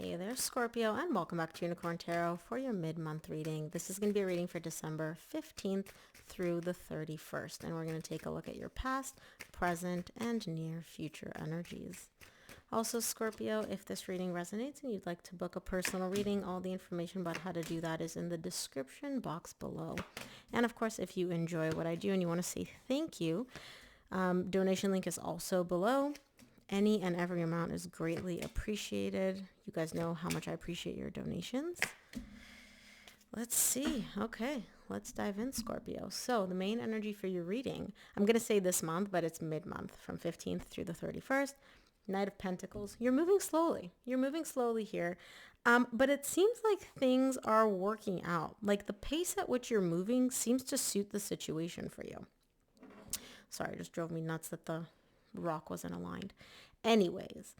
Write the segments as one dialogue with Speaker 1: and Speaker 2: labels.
Speaker 1: Hey there, Scorpio, and welcome back to Unicorn Tarot for your mid-month reading. This is going to be a reading for December 15th through the 31st, and we're going to take a look at your past, present, and near future energies. Also, Scorpio, if this reading resonates and you'd like to book a personal reading, all the information about how to do that is in the description box below. And of course, if you enjoy what I do and you want to say thank you, donation link is also below. Any and every amount is greatly appreciated. You guys know how much I appreciate your donations. Let's see. Okay, let's dive in, Scorpio. So the main energy for your reading, I'm going to say this month, but it's mid-month from 15th through the 31st. Knight of Pentacles. You're moving slowly. You're moving slowly here. But it seems like things are working out. Like the pace at which you're moving seems to suit the situation for you. Sorry, it just drove me nuts that the rock wasn't aligned. Anyways,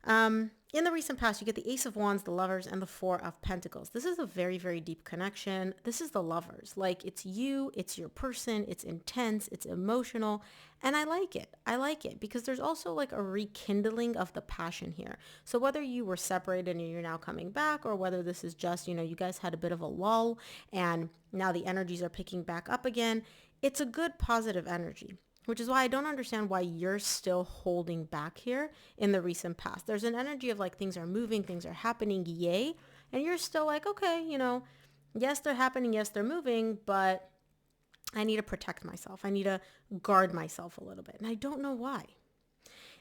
Speaker 1: in the recent past, you get the Ace of Wands, the Lovers, and the Four of Pentacles. This is a very, very deep connection. This is the Lovers. Like, it's you, it's your person, it's intense, it's emotional, and I like it. I like it because there's also like a rekindling of the passion here. So whether you were separated and you're now coming back, or whether this is just, you guys had a bit of a lull and now the energies are picking back up again, it's a good positive energy. Which is why I don't understand why you're still holding back here in the recent past. There's an energy of like things are moving, things are happening, yay. And you're still like, okay, yes, they're happening, yes, they're moving, but I need to protect myself. I need to guard myself a little bit. And I don't know why.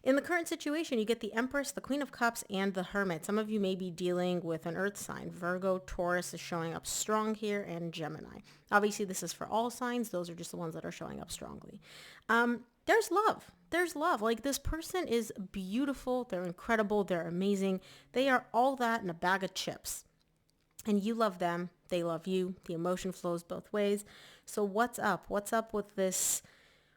Speaker 1: In the current situation, you get the Empress, the Queen of Cups, and the Hermit. Some of you may be dealing with an earth sign. Virgo, Taurus is showing up strong here, and Gemini. Obviously, this is for all signs. Those are just the ones that are showing up strongly. There's love. There's love. Like, this person is beautiful. They're incredible. They're amazing. They are all that in a bag of chips. And you love them. They love you. The emotion flows both ways. So what's up? What's up with this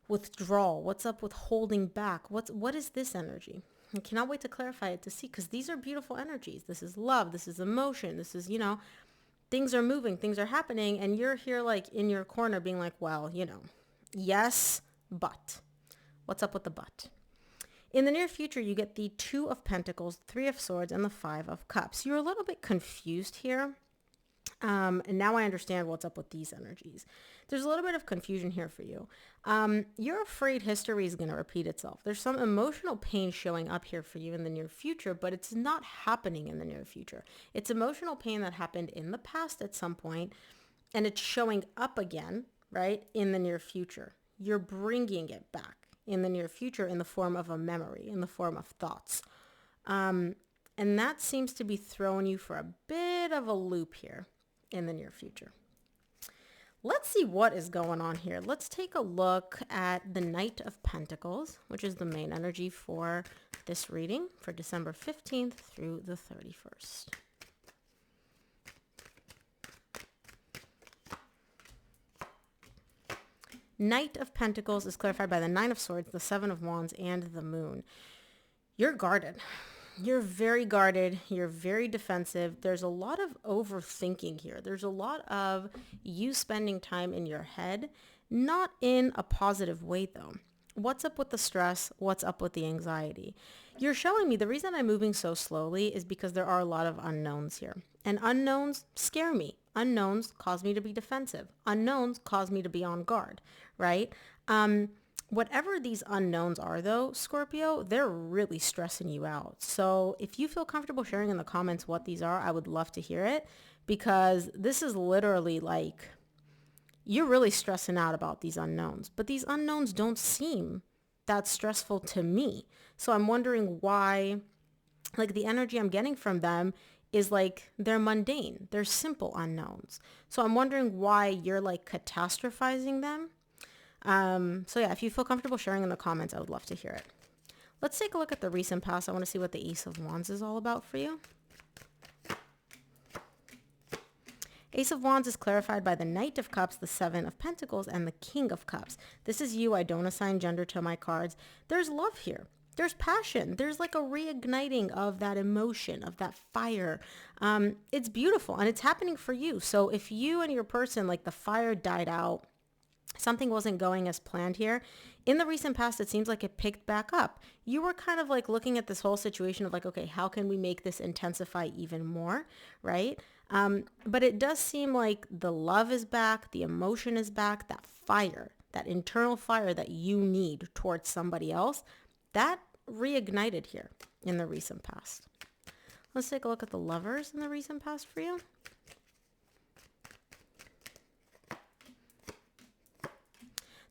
Speaker 1: withdrawal? What's up with holding back? What is this energy? I cannot wait to clarify it to see, because these are beautiful energies. This is love. This is emotion. This is, things are moving, things are happening, and you're here like in your corner being like, well, yes, but what's up with the but? In the near future, you get the Two of Pentacles, Three of Swords, and the Five of Cups. You're a little bit confused here. And now I understand what's up with these energies. There's a little bit of confusion here for you. You're afraid history is going to repeat itself. There's some emotional pain showing up here for you in the near future, but it's not happening in the near future. It's emotional pain that happened in the past at some point, and it's showing up again, right, in the near future. You're bringing it back in the near future in the form of a memory, in the form of thoughts. And that seems to be throwing you for a bit of a loop here in the near future. Let's see what is going on here. Let's take a look at the Knight of Pentacles, which is the main energy for this reading for December 15th through the 31st. Knight of Pentacles is clarified by the Nine of Swords, the Seven of Wands, and the Moon. You're guarded. You're very guarded. You're very defensive. There's a lot of overthinking here. There's a lot of you spending time in your head, not in a positive way though. What's up with the stress? What's up with the anxiety? You're showing me the reason I'm moving so slowly is because there are a lot of unknowns here. And unknowns scare me. Unknowns cause me to be defensive. Unknowns cause me to be on guard, right? Whatever these unknowns are though, Scorpio, they're really stressing you out. So if you feel comfortable sharing in the comments what these are, I would love to hear it, because this is literally like, you're really stressing out about these unknowns, but these unknowns don't seem that stressful to me. So I'm wondering why, like, the energy I'm getting from them is like they're mundane. They're simple unknowns. So I'm wondering why you're like catastrophizing them. So yeah, if you feel comfortable sharing in the comments, I would love to hear it. Let's take a look at the recent past. I want to see what the Ace of Wands is all about for you. Ace of Wands is clarified by the Knight of Cups, the Seven of Pentacles, and the King of Cups. This is you. I don't assign gender to my cards. There's love here. There's passion. There's like a reigniting of that emotion, of that fire. It's beautiful and it's happening for you. So if you and your person, like the fire died out, Something wasn't going as planned here. In the recent past, it seems like it picked back up. You were kind of like looking at this whole situation of like, okay, how can we make this intensify even more, right? But it does seem like the love is back, the emotion is back, that fire, that internal fire that you need towards somebody else, that reignited here in the recent past. Let's take a look at the lovers in the recent past for you.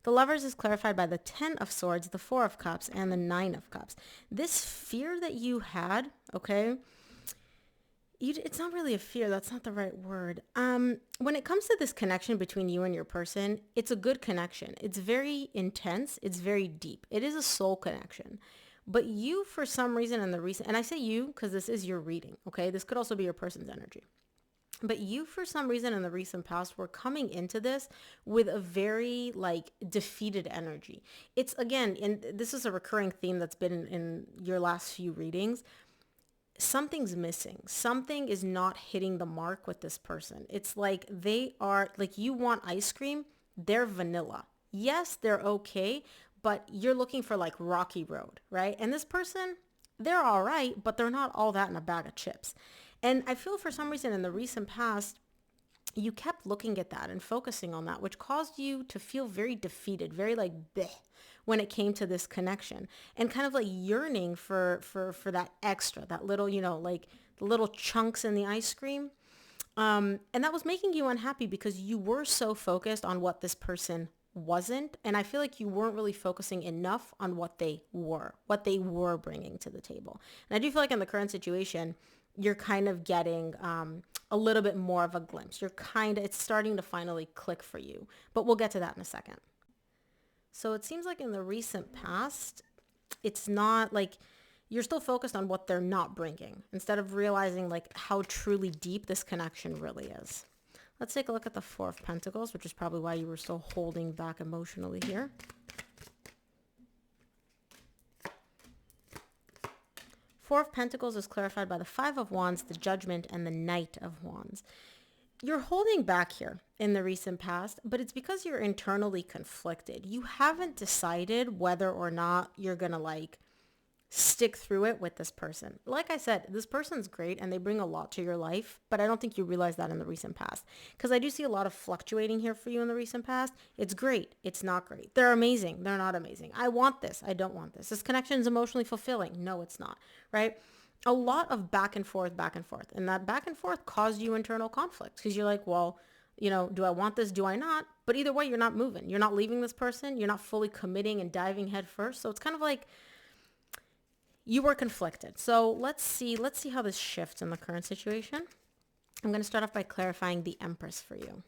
Speaker 1: The lovers is clarified by the 10 of swords, the 4 of cups, and the 9 of cups. This fear that you had, okay, it's not really a fear. That's not the right word. When it comes to this connection between you and your person, it's a good connection. It's very intense. It's very deep. It is a soul connection. But you, for some reason in the recent, and I say you because this is your reading, okay? This could also be your person's energy. But you, for some reason in the recent past, were coming into this with a very like defeated energy. It's again, and this is a recurring theme that's been in your last few readings. Something's missing. Something is not hitting the mark with this person. It's like they are like, you want ice cream. They're vanilla. Yes, they're okay, but you're looking for like rocky road, right? And this person, they're all right, but they're not all that in a bag of chips. And I feel for some reason in the recent past, you kept looking at that and focusing on that, which caused you to feel very defeated, very like bleh when it came to this connection, and kind of like yearning for that extra, that little, like the little chunks in the ice cream. And that was making you unhappy because you were so focused on what this person wasn't. And I feel like you weren't really focusing enough on what they were bringing to the table. And I do feel like in the current situation, you're kind of getting a little bit more of a glimpse. It's starting to finally click for you, but we'll get to that in a second. So it seems like in the recent past, it's not like you're still focused on what they're not bringing instead of realizing like how truly deep this connection really is. Let's take a look at the 4 of Pentacles, which is probably why you were still holding back emotionally here. Four of Pentacles is clarified by the 5 of Wands, the Judgment, and the Knight of Wands. You're holding back here in the recent past, but it's because you're internally conflicted. You haven't decided whether or not you're going to like stick through it with this person. Like I said, this person's great and they bring a lot to your life, but I don't think you realize that in the recent past. Because I do see a lot of fluctuating here for you in the recent past. It's great. It's not great. They're amazing. They're not amazing. I want this. I don't want this. This connection is emotionally fulfilling. No, it's not. Right? A lot of back and forth. And that back and forth caused you internal conflict because you're like, well, do I want this? Do I not? But either way, you're not moving. You're not leaving this person. You're not fully committing and diving head first. So it's kind of like you were conflicted. So let's see how this shifts in the current situation. I'm going to start off by clarifying the Empress for you.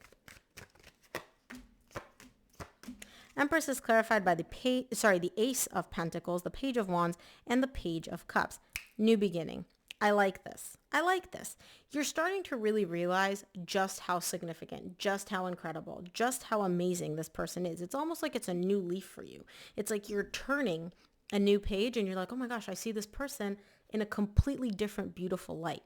Speaker 1: Empress is clarified by the Ace of Pentacles, the Page of Wands, and the Page of Cups. New beginning. I like this. You're starting to really realize just how significant, just how incredible, just how amazing this person is. It's almost like it's a new leaf for you. It's like you're turning a new page and you're like, oh my gosh, I see this person in a completely different, beautiful light.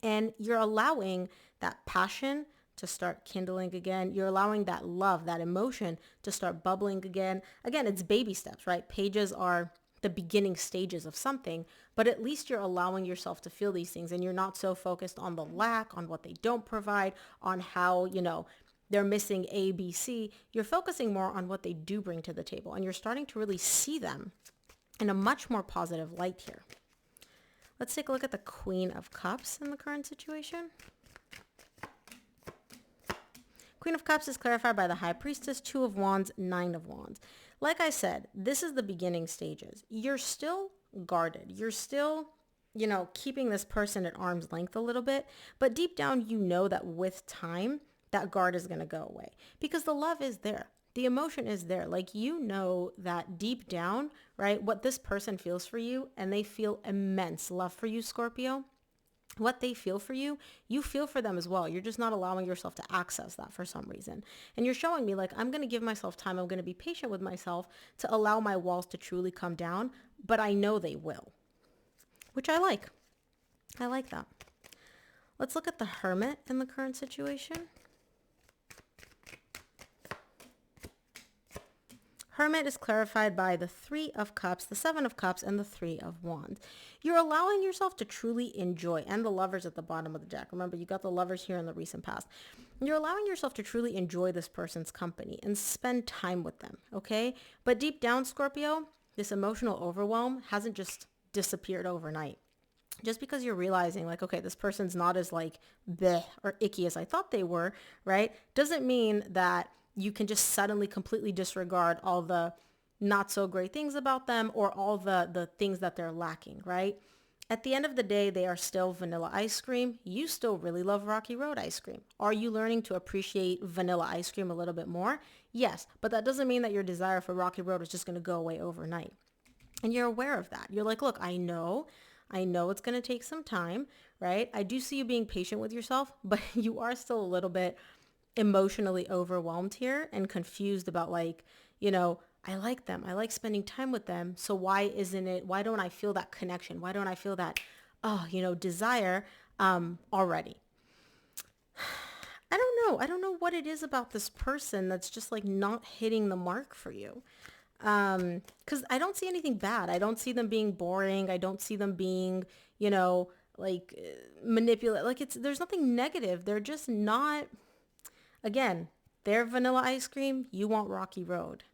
Speaker 1: And you're allowing that passion to start kindling again. You're allowing that love, that emotion to start bubbling again. Again, it's baby steps, right? Pages are the beginning stages of something, but at least you're allowing yourself to feel these things and you're not so focused on the lack, on what they don't provide, on how, they're missing A, B, C. You're focusing more on what they do bring to the table and you're starting to really see them in a much more positive light here. Let's take a look at the Queen of Cups in the current situation. Queen of Cups is clarified by the High Priestess, 2 of Wands, 9 of Wands. Like I said, this is the beginning stages. You're still guarded. You're still, keeping this person at arm's length a little bit. But deep down, you know that with time, that guard is going to go away because the love is there. The emotion is there. Like, that deep down, right, what this person feels for you, and they feel immense love for you, Scorpio. What they feel for you, you feel for them as well. You're just not allowing yourself to access that for some reason. And you're showing me like, I'm going to give myself time. I'm going to be patient with myself to allow my walls to truly come down, but I know they will, which I like. I like that. Let's look at the Hermit in the current situation. Hermit is clarified by the Three of Cups, the Seven of Cups, and the Three of Wands. You're allowing yourself to truly enjoy, and the Lovers at the bottom of the deck. Remember, you got the Lovers here in the recent past. You're allowing yourself to truly enjoy this person's company and spend time with them, okay? But deep down, Scorpio, this emotional overwhelm hasn't just disappeared overnight. Just because you're realizing like, okay, this person's not as like bleh or icky as I thought they were, right? Doesn't mean that you can just suddenly completely disregard all the not so great things about them or all the things that they're lacking, right? At the end of the day, they are still vanilla ice cream. You still really love Rocky Road ice cream. Are you learning to appreciate vanilla ice cream a little bit more? Yes, but that doesn't mean that your desire for Rocky Road is just going to go away overnight. And you're aware of that. You're like, look, I know it's going to take some time, right? I do see you being patient with yourself, but you are still a little bit emotionally overwhelmed here and confused about like, I like them. I like spending time with them. So why don't I feel that connection? Why don't I feel that, desire already? I don't know. I don't know what it is about this person that's just like not hitting the mark for you. Because I don't see anything bad. I don't see them being boring. I don't see them being, like manipulate. Like there's nothing negative. They're just not, again, they're vanilla ice cream. You want Rocky Road.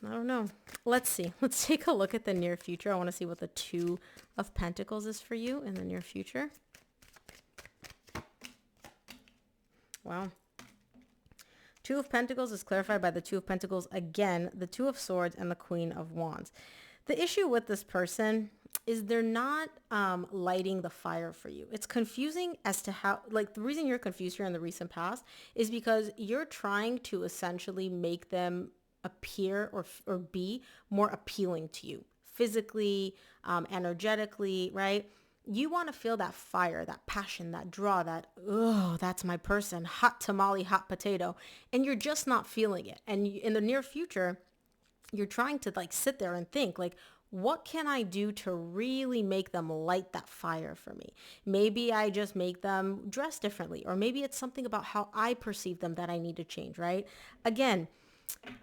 Speaker 1: I don't know. Let's see. Let's take a look at the near future. I want to see what the Two of Pentacles is for you in the near future. Wow. Two of Pentacles is clarified by the Two of Pentacles again, the Two of Swords, and the Queen of Wands. The issue with this person is they're not lighting the fire for you. It's confusing as to how, like the reason you're confused here in the recent past is because you're trying to essentially make them appear or be more appealing to you physically, energetically, right? You want to feel that fire, that passion, that draw, that, oh, that's my person, hot tamale, hot potato, and you're just not feeling it. And in the near future, you're trying to like sit there and think like, what can I do to really make them light that fire for me? Maybe I just make them dress differently, or maybe it's something about how I perceive them that I need to change, right? Again,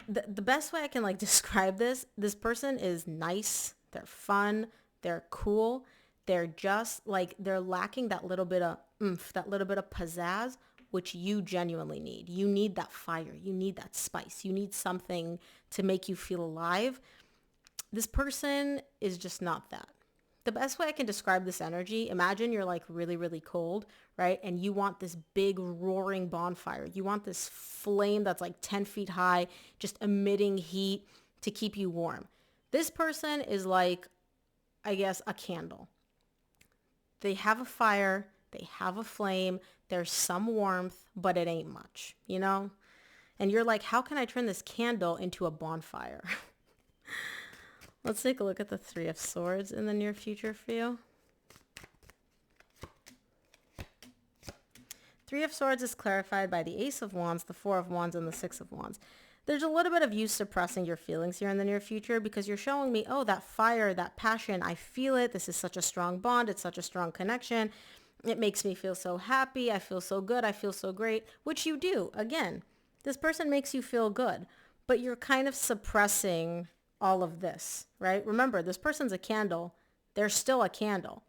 Speaker 1: the best way I can like describe this person is nice, they're fun, they're cool, they're just like, they're lacking that little bit of oomph, that little bit of pizzazz, which you genuinely need. You need that fire, you need that spice, you need something to make you feel alive. This person is just not that. The best way I can describe this energy, imagine you're like really, really cold, right? And you want this big roaring bonfire. You want this flame that's like 10 feet high, just emitting heat to keep you warm. This person is like, I guess, a candle. They have a fire, they have a flame, there's some warmth, but it ain't much, And you're like, how can I turn this candle into a bonfire? Let's take a look at the Three of Swords in the near future for you. Three of Swords is clarified by the Ace of Wands, the Four of Wands, and the Six of Wands. There's a little bit of you suppressing your feelings here in the near future because you're showing me, oh, that fire, that passion, I feel it. This is such a strong bond. It's such a strong connection. It makes me feel so happy. I feel so good. I feel so great, which you do. Again, this person makes you feel good, but you're kind of suppressing all of this, right? Remember, this person's a candle. They're still a candle.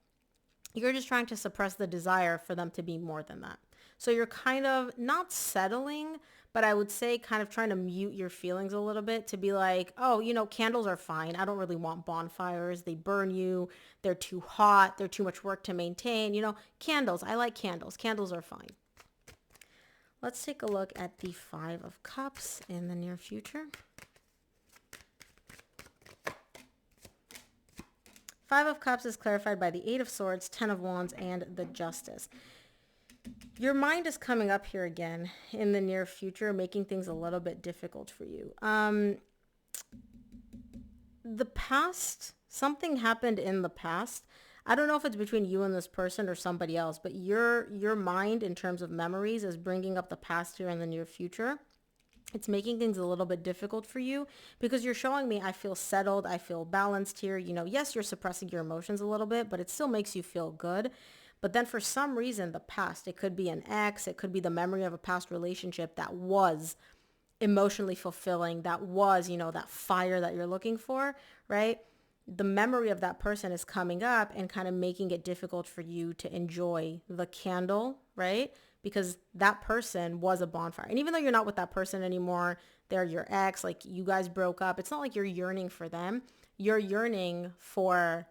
Speaker 1: You're just trying to suppress the desire for them to be more than that. So you're kind of not settling, but I would say kind of trying to mute your feelings a little bit to be like, oh, candles are fine. I don't really want bonfires. They burn you. They're too hot. They're too much work to maintain. Candles. I like candles. Candles are fine. Let's take a look at the Five of Cups in the near future. Five of Cups is clarified by the Eight of Swords, Ten of Wands, and the Justice. Your mind is coming up here again in the near future, making things a little bit difficult for you. The past, something happened in the past. I don't know if it's between you and this person or somebody else, but your mind in terms of memories is bringing up the past here in the near future. It's making things a little bit difficult for you because you're showing me I feel settled, I feel balanced here. Yes, you're suppressing your emotions a little bit, but it still makes you feel good. But then for some reason, the past, it could be an ex, it could be the memory of a past relationship that was emotionally fulfilling, that was, that fire that you're looking for, right? The memory of that person is coming up and kind of making it difficult for you to enjoy the candle, right? Because that person was a bonfire. And even though you're not with that person anymore, they're your ex, like you guys broke up, it's not like you're yearning for them. You're yearning for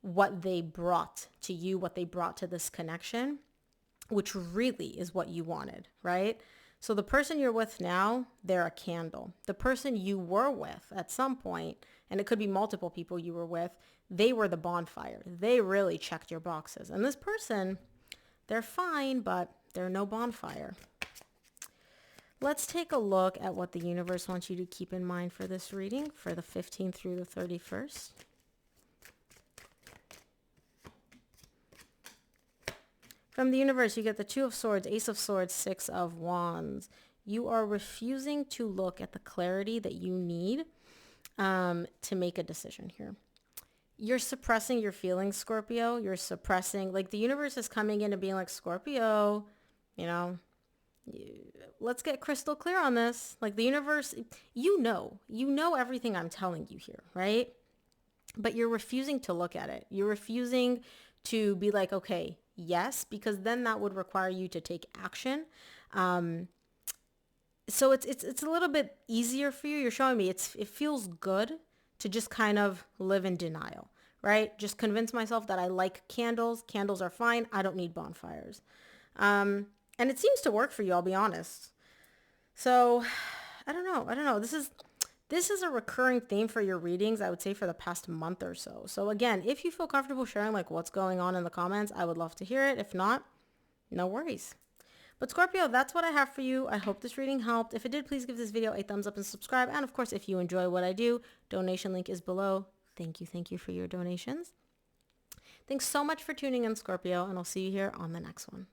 Speaker 1: what they brought to you, what they brought to this connection, which really is what you wanted, right? So the person you're with now, they're a candle. The person you were with at some point, and it could be multiple people you were with, they were the bonfire. They really checked your boxes. And this person, they're fine, but they're no bonfire. Let's take a look at what the universe wants you to keep in mind for this reading for the 15th through the 31st. From the universe, you get the Two of Swords, Ace of Swords, Six of Wands. You are refusing to look at the clarity that you need to make a decision here. You're suppressing your feelings, Scorpio. You're suppressing, like the universe is coming in and being like, Scorpio, let's get crystal clear on this. Like the universe, you know everything I'm telling you here, right? But you're refusing to look at it. You're refusing to be like, okay, yes, because then that would require you to take action. So it's a little bit easier for you. You're showing me it feels good to just kind of live in denial, right? Just convince myself that I like candles. Candles are fine. I don't need bonfires. And it seems to work for you, I'll be honest. So I don't know. This is a recurring theme for your readings, I would say, for the past month or so. So again, if you feel comfortable sharing like what's going on in the comments, I would love to hear it. If not, no worries. But Scorpio, that's what I have for you. I hope this reading helped. If it did, please give this video a thumbs up and subscribe. And of course, if you enjoy what I do, donation link is below. Thank you for your donations. Thanks so much for tuning in, Scorpio, and I'll see you here on the next one.